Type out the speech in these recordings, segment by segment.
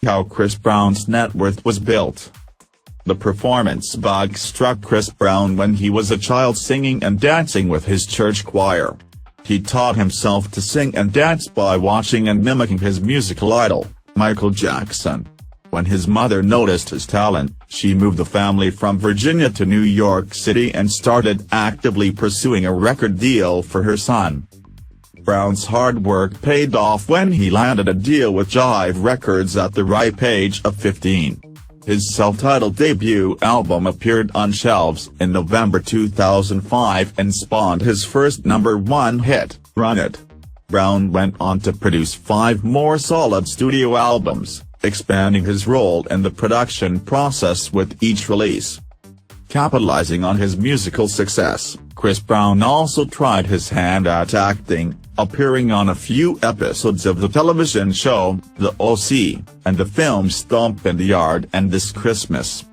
How Chris Brown's net worth was built. The performance bug struck Chris Brown when he was a child, singing and dancing with his church choir. He taught himself to sing and dance by watching and mimicking his musical idol, Michael Jackson. When his mother noticed his talent, she moved the family from Virginia to New York City and started actively pursuing a record deal for her son. Brown's hard work paid off when he landed a deal with Jive Records at the ripe age of 15. His self-titled debut album appeared on shelves in November 2005 and spawned his first #1 hit, Run It. Brown went on to produce 5 more solid studio albums, expanding his role in the production process with each release. Capitalizing on his musical success, Chris Brown also tried his hand at acting, appearing on a few episodes of the television show, The O.C., and the film Stomp in the Yard and This Christmas.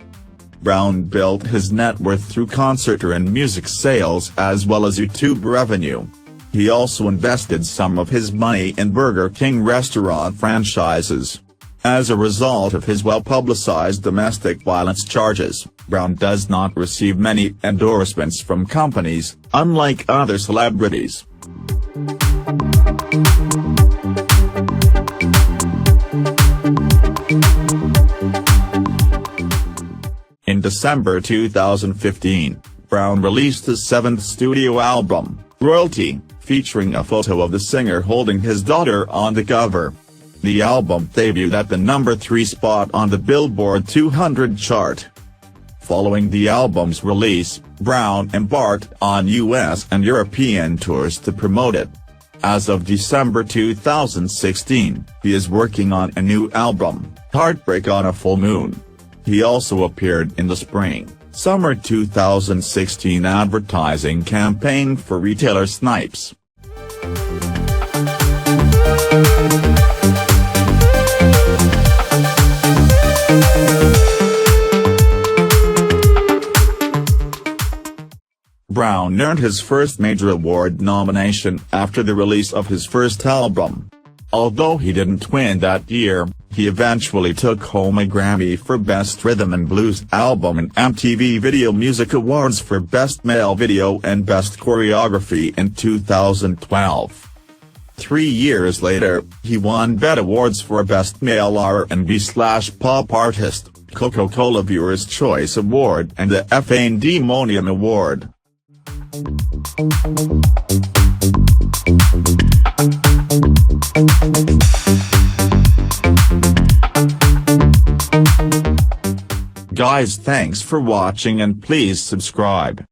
Brown built his net worth through concert and music sales as well as YouTube revenue. He also invested some of his money in Burger King restaurant franchises. As a result of his well-publicized domestic violence charges, Brown does not receive many endorsements from companies, unlike other celebrities. In December 2015, Brown released his 7th studio album, Royalty, featuring a photo of the singer holding his daughter on the cover. The album debuted at the #3 spot on the Billboard 200 chart. Following the album's release, Brown embarked on US and European tours to promote it. As of December 2016, he is working on a new album, Heartbreak on a Full Moon. He also appeared in the spring/summer 2016 advertising campaign for retailer Snipes. Brown earned his first major award nomination after the release of his first album. Although he didn't win that year, he eventually took home a Grammy for Best Rhythm and Blues Album and MTV Video Music Awards for Best Male Video and Best Choreography in 2012. 3 years later, he won BET Awards for Best Male R&B/Pop Artist, Coca-Cola Viewer's Choice Award and the F&D Monium Award. Guys, thanks for watching and please subscribe.